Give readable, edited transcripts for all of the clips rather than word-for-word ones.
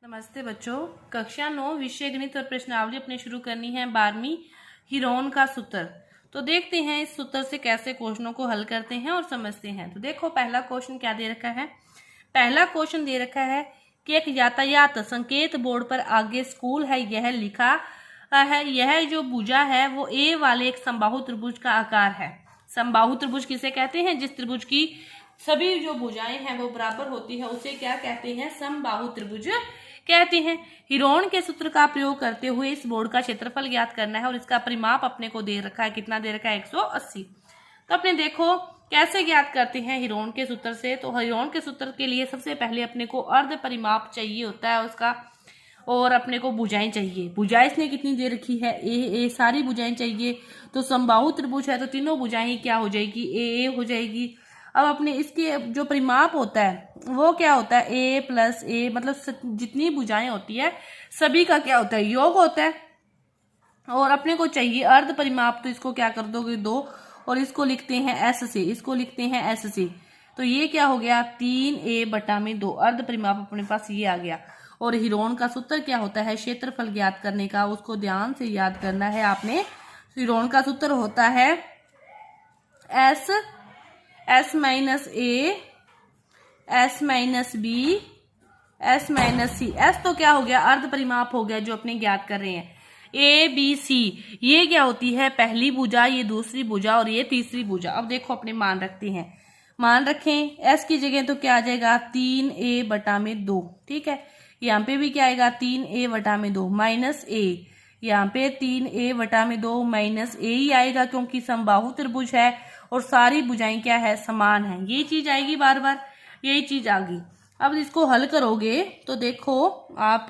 नमस्ते बच्चों। कक्षा 9 विषय गणित और प्रश्नावली अपने शुरू करनी है 12वीं हीरोन का सूत्र। तो देखते हैं इस सूत्र से कैसे क्वेश्चनों को हल करते हैं और समझते हैं। तो देखो पहला क्वेश्चन क्या दे रखा है। पहला क्वेश्चन दे रखा है कि एक यातायात संकेत बोर्ड पर आगे स्कूल है यह लिखा है। यह जो भुजा है वो ए वाले एक समबाहु त्रिभुज का आकार है। समबाहु त्रिभुज किसे कहते हैं? जिस त्रिभुज की सभी जो भुजाएं हैं वो बराबर होती है उसे क्या कहते हैं? समबाहु त्रिभुज कहते हैं। हीरोन के सूत्र का प्रयोग करते हुए इस बोर्ड का क्षेत्रफल ज्ञात करना है और इसका परिमाप अपने को दे रखा है। कितना दे रखा है? 180। तो अपने देखो कैसे ज्ञात करते हैं हीरोन के सूत्र से। तो हीरोन के सूत्र के लिए सबसे पहले अपने को अर्ध परिमाप चाहिए होता है उसका, और अपने को भुजाएं चाहिए। भुजाएं इसने कितनी दे रखी है? ए सारी भुजाएं चाहिए। तो समबाहु त्रिभुज है तो तीनों भुजाएं ही क्या हो जाएगी? ए हो जाएगी। अब अपने इसके जो परिमाप होता है वो क्या होता है? ए प्लस ए, मतलब जितनी भुजाएं होती है सभी का क्या होता है? योग होता है। और अपने को चाहिए अर्ध परिमाप, तो इसको क्या कर दोगे? 2, और इसको लिखते हैं एस से, इसको लिखते हैं एस से। तो ये क्या हो गया? 3a/2 अर्ध परिमाप अपने पास ये आ गया। और हीरोन का सूत्र क्या होता है? क्षेत्रफल ज्ञात करने का, उसको ध्यान से याद करना है आपने। हीरोन का सूत्र होता है S minus A, S minus B, S minus C. S तो क्या हो गया? अर्ध परिमाप हो गया जो अपने ज्ञात कर रहे हैं। ए बी सी ये क्या होती है? पहली भुजा, ये दूसरी भुजा और ये तीसरी भुजा। अब देखो अपने मान रखते हैं, मान रखें S की जगह तो क्या आ जाएगा? 3a/2। ठीक है, यहाँ पे भी क्या आएगा? 3a/2 माइनस ए, यहाँ पे 3a/2 माइनस ए ही आएगा क्योंकि समबाहु त्रिभुज है और सारी भुजाएं क्या है? समान है। ये चीज आएगी बार बार, यही चीज आ गई। अब इसको हल करोगे तो देखो आप,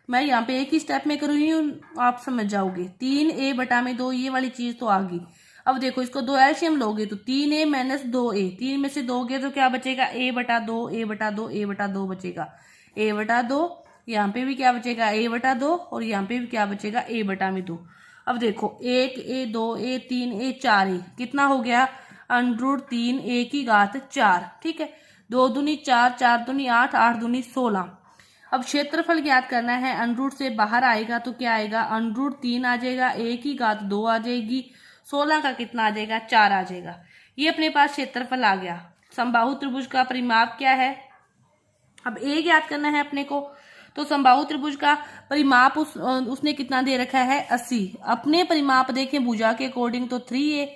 मैं यहाँ पे एक ही स्टेप में कर रही हूँ, आप समझ जाओगे। 3a/2 ये वाली चीज तो आ गई। अब देखो इसको 2 एलसीएम लोगे तो 3a माइनस 2a, 3 में से दोगे तो क्या बचेगा? a/2 a/2 a/2 बचेगा, a/2। यहाँ पे भी क्या बचेगा? a/2 और यहाँ पे भी क्या बचेगा? a/2। अब देखो 1a 2a 3a 4a कितना हो गया? √3a की घात 4। ठीक है, 2 दूनी 4, 4 दूनी 8, 8 दूनी 16। अब क्षेत्रफल ज्ञात करना है। √ से बाहर आएगा तो क्या आएगा? √3 आ जाएगा, a की घात 2 आ जाएगी, 16 का कितना आ जाएगा? 4 आ जाएगा। ये अपने पास क्षेत्रफल आ गया। समबाहु त्रिभुज का परिमाप क्या है? अब a ज्ञात करना है अपने को। तो समबाहु त्रिभुज का परिमाप उसने कितना दे रखा है? 80। अपने परिमाप देखें भुजा के अकॉर्डिंग तो 3a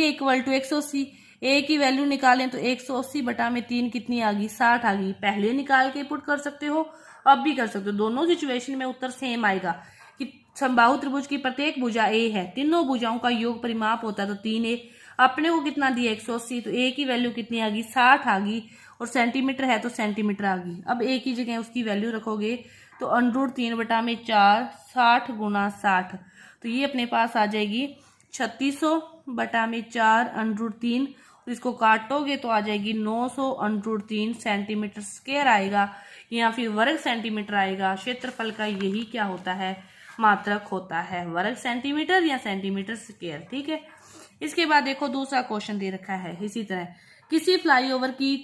इक्वल टू 180। a की वैल्यू निकालें तो 180/3 कितनी आ गई? 60 आ गई। पहले निकाल के पुट कर सकते हो, अब भी कर सकते हो। दोनों सिचुएशन में उत्तर सेम आएगा कि समबाहु त्रिभुज की प्रत्येक भुजा a है, तीनों भुजाओं का योग परिमाप होता है तो 3a। अपने को कितना दिया? 180। तो a की वैल्यू कितनी आ गई? 60 आ गई। और सेंटीमीटर है तो सेंटीमीटर आ गई। अब a की जगह उसकी वैल्यू रखोगे तो √3/4 60 × 60, तो ये अपने पास आ जाएगी 3600/4 √3, और इसको काटोगे तो आ जाएगी 900 √3 सेंटीमीटर स्क्वायर आएगा, या फिर वर्ग सेंटीमीटर आएगा। क्षेत्रफल का यही क्या होता है? मात्रक होता है, वर्ग सेंटीमीटर या सेंटीमीटर स्क्वायर। ठीक है, इसके बाद देखो दूसरा क्वेश्चन दे रखा है इसी तरह। किसी फ्लाईओवर की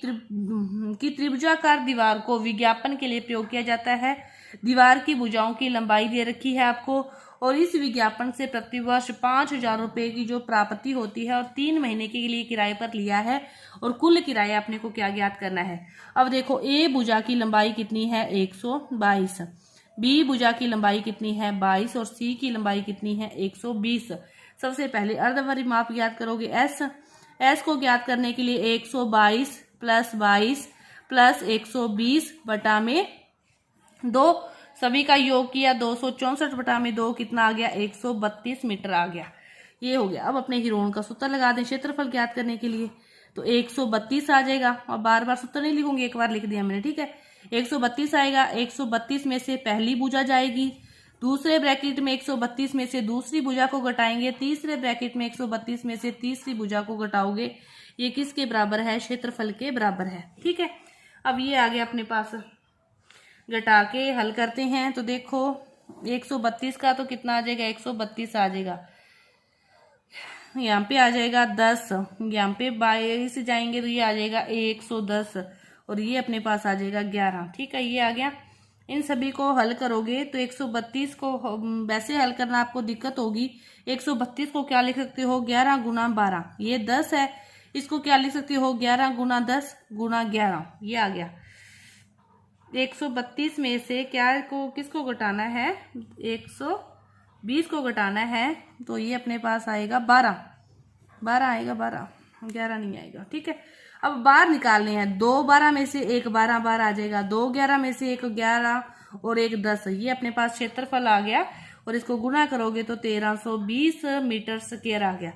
त्रिभुजाकार दीवार को विज्ञापन के लिए प्रयोग किया जाता है। दीवार की भुजाओं की लंबाई दे रखी है आपको, और इस विज्ञापन से प्रतिवर्ष 5000 रुपए की जो प्राप्ति होती है और 3 महीने के लिए किराए पर लिया है, और कुल किराया अपने को क्या ज्ञात करना है। अब देखो ए भुजा की लंबाई कितनी है? 122। बी भुजा की लंबाई कितनी है? 22। और सी की लंबाई कितनी है? 120। सबसे पहले अर्ध परिमाप ज्ञात करोगे S को ज्ञात करने के लिए 122 + 22 + 120/2 सभी का योग किया, 264/2 कितना आ गया? 132 मीटर आ गया। ये हो गया। अब अपने हीरोन का सूत्र लगा दें क्षेत्रफल ज्ञात करने के लिए, तो 132 आ जाएगा। और बार बार सूत्र नहीं लिखूंगी, एक बार लिख दिया मैंने। ठीक है, 132 आएगा। 132 में से पहली भुजा जाएगी, दूसरे ब्रैकेट में 132 में से दूसरी भुजा को घटाएंगे, तीसरे ब्रैकेट में 132 में से तीसरी भुजा को घटाओगे। ये किसके बराबर है? क्षेत्रफल के बराबर है। ठीक है, अब ये आ गया अपने पास। घटा के हल करते हैं तो देखो 132 का तो कितना आ जाएगा? 132 आ जाएगा। यहाँ पे आ जाएगा 10, यहाँ पे 22 जाएंगे तो ये आ जाएगा 110, और ये अपने पास आ जाएगा 11। ठीक है, ये आ गया। इन सभी को हल करोगे तो 132 को वैसे हल करना आपको दिक्कत होगी। 132 को क्या लिख सकते हो, 11 गुना 12, ये 10 है। इसको क्या लिख सकते हो, 11 गुना 10 गुना 11, ये आ गया। 132 में से क्या को किसको घटाना है, 120 को घटाना है, तो ये अपने पास आएगा 12 आएगा, 11 नहीं आएगा। ठीक है, अब बार निकालने हैं। 2 12 में से एक 12 आ जाएगा, 2 11 में से एक 11 और एक 10, ये अपने पास क्षेत्रफल आ गया। और इसको गुना करोगे तो 1320 मीटर स्क्वायर आ गया।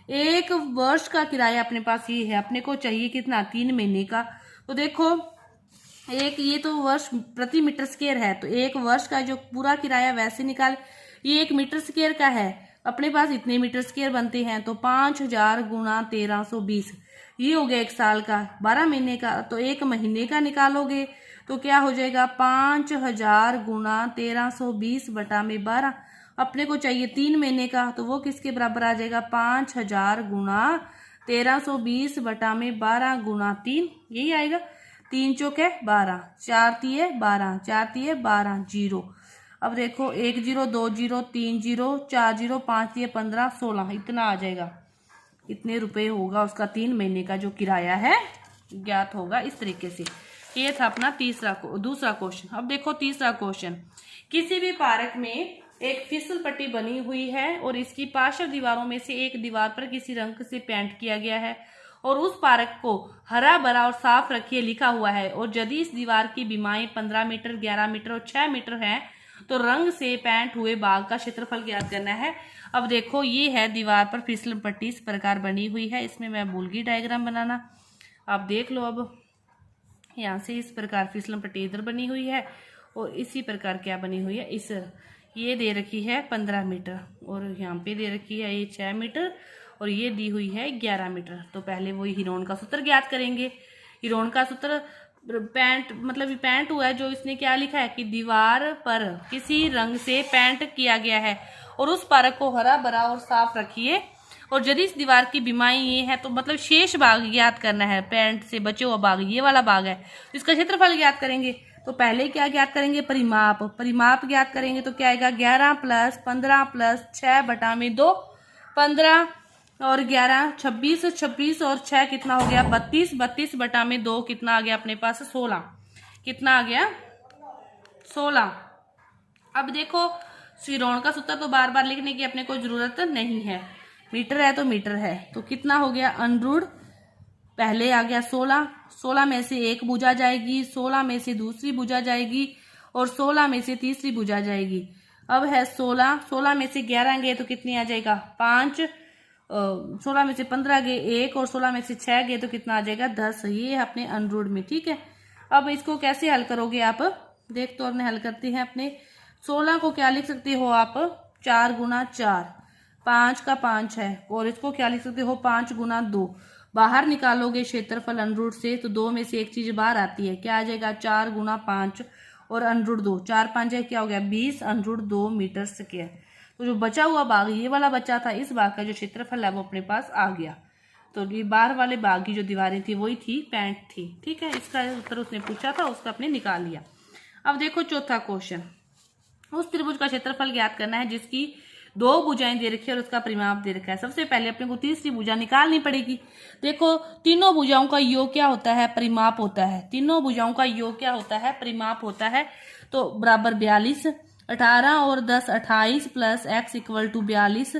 एक वर्ष का किराया अपने पास ये है, अपने को चाहिए कितना, 3 महीने का। तो देखो एक ये तो वर्ष प्रति मीटर स्क्वायर है, तो एक वर्ष का जो पूरा किराया वैसे निकाल, ये 1 मीटर स्क्वायर का है, अपने पास इतने मीटर स्क्वायर बनते हैं, तो 5000 गुना 1320, ये हो गया 1 साल का। 12 महीने का, तो 1 महीने का निकालोगे तो क्या हो जाएगा, 5000 गुना 1320 बटा में 12। अपने को चाहिए 3 महीने का, तो वो किसके बराबर आ जाएगा, 5000 गुना 1320 बटा में 12 गुना 3, यही आएगा। 3 चौके 12, 4 तिये 12, 4 तिये 12, 0। अब देखो 1 0 2 0 3 0 4 0 5 तिये 15 16, इतना आ जाएगा। इतने रुपए होगा उसका 3 महीने का जो किराया है, ज्ञात होगा इस तरीके से। ये था अपना दूसरा क्वेश्चन। अब देखो तीसरा क्वेश्चन। किसी भी पार्क में एक फिसल पट्टी बनी हुई है और इसकी पार्श्व दीवारों में से एक दीवार पर किसी रंग से पेंट किया गया है और उस पार्क को हरा भरा और साफ रखिए लिखा हुआ है, और यदि इस दीवार की बीमाएं 15 मीटर 11 मीटर और 6 मीटर हैं तो रंग से पेंट हुए बाग का क्षेत्रफल ज्ञात करना है। अब देखो ये है दीवार पर फिसल पट्टी इस प्रकार बनी हुई है। इसमें मैं भूल गई डायग्राम बनाना, आप देख लो। अब यहाँ से इस प्रकार फिसल पट्टी इधर बनी हुई है और इसी प्रकार क्या बनी हुई है, इस ये दे रखी है 15 मीटर और यहाँ पे दे रखी है ये 6 मीटर और ये दी हुई है 11 मीटर। तो पहले वो हीरोन का सूत्र ज्ञात करेंगे। हीरोन का सूत्र पेंट मतलब पेंट हुआ है, जो इसने क्या लिखा है कि दीवार पर किसी रंग से पेंट किया गया है और उस पार्क को हरा भरा और साफ रखिए, और यदि इस दीवार की बीमारी ये है तो मतलब शेष भाग ज्ञात करना है, पेंट से बचे हुआ भाग ये वाला भाग है, इसका क्षेत्रफल ज्ञात करेंगे। तो पहले क्या ज्ञात करेंगे, परिमाप ज्ञात करेंगे। तो क्या आएगा, 11 प्लस 15 प्लस 6 बटा में 2, 15 और 11 26, 26 और 6 कितना हो गया, 32, 32 बटा में 2 कितना आ गया अपने पास, 16। कितना आ गया, 16। अब देखो हीरोन का सूत्र तो बार बार लिखने की अपने को जरूरत नहीं है, मीटर है तो मीटर है। तो कितना हो गया, अंडरूट पहले आ गया 16, 16 में से एक भुजा जाएगी, 16 में से दूसरी भुजा जाएगी और 16 में से तीसरी भुजा जाएगी। अब है 16, 16 में से 11 गए तो कितनी आ जाएगा, 5, 16 में से 15 गए 1 और 16 में से 6 गए तो कितना आ जाएगा, 10। ये है अपने अंडरूट में। ठीक है, अब इसको कैसे हल करोगे आप, देख तो अपने हल करते हैं। अपने 16 को क्या लिख सकते हो आप, 4 गुना 4, 5 का 5 है, और इसको क्या लिख सकते हो, 5 गुना 2। बाहर निकालोगे क्षेत्रफल अंडरूट से तो 2 में से एक चीज बाहर आती है, क्या आ जाएगा, 4 गुना 5 और अंडरूट 2, 4 5 है, क्या हो गया 20 अंडरूट 2 मीटर स्क्वायर। तो जो बचा हुआ भाग ये वाला बचा था, इस भाग का जो क्षेत्रफल है वो अपने पास आ गया। तो ये बाहर वाले भाग की जो दीवारें थी वही थी, पेंट थी। ठीक है, इसका उत्तर उसने पूछा था, उसका अपने निकाल लिया। अब देखो चौथा क्वेश्चन। उस त्रिभुज का क्षेत्रफल ज्ञात करना है जिसकी 2 भुजाएं दे रखी है और उसका परिमाप दे रखा है। सबसे पहले अपने को तीसरी भुजा निकालनी पड़ेगी। देखो तीनों भुजाओं का योग क्या होता है, परिमाप होता है। तीनों भुजाओं का योग क्या होता है, परिमाप होता है। तो बराबर 42, 18 और 10 28 plus x equal to 42।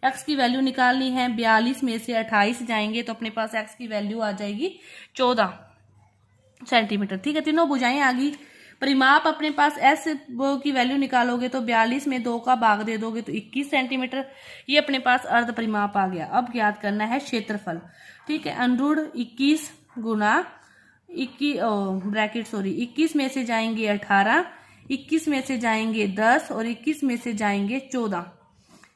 x की वैल्यू निकालनी है, 42 में से 28 जाएंगे तो अपने पास x की वैल्यू आ जाएगी 14 सेंटीमीटर। ठीक है, तीनों भुजाएं आ गई। परिमाप अपने पास s की वैल्यू निकालोगे तो 42 में 2 का भाग दे दोगे तो 21 सेंटीमीटर। ये अपने पास अर्ध परिमाप आ गया। अब ज्ञात करना है क्षेत्रफल। ठीक है, अंडरूट 21 गुना 21 में से जाएंगे 18, 21 में से जाएंगे 10 और 21 में से जाएंगे 14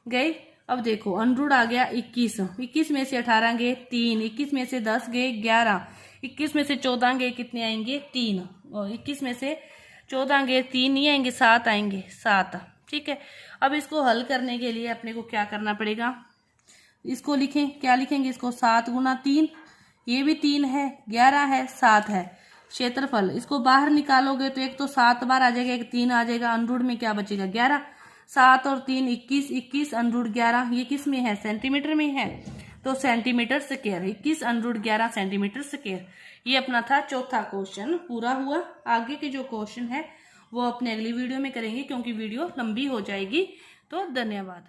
गए। अब देखो अंडरूट आ गया 21, 21 में से 18 गए 3, 21 में से 10 गए 11, 21 में से 14 गए कितने आएंगे 3, और 21 में से 14 गए 3 नहीं आएंगे 7 आएंगे 7। ठीक है, अब इसको हल करने के लिए अपने को क्या करना पड़ेगा, इसको लिखें, क्या लिखेंगे इसको, 7 गुना 3, ये भी 3 है, 11 है, 7 है। क्षेत्रफल, इसको बाहर निकालोगे तो एक तो 7 बार आ जाएगा, एक 3 आ जाएगा, अंडरूट में क्या बचेगा 11, 7 और 3 21, 21 अंडरूट 11, ये किस में है सेंटीमीटर में है, तो centimetre square, 21 under root 11 centimetre square. ये अपना था चौथा क्वेश्चन पूरा हुआ। आगे के जो क्वेश्चन है वो अपने अगली वीडियो में करेंगे क्योंकि वीडियो लंबी हो जाएगी। तो धन्यवाद।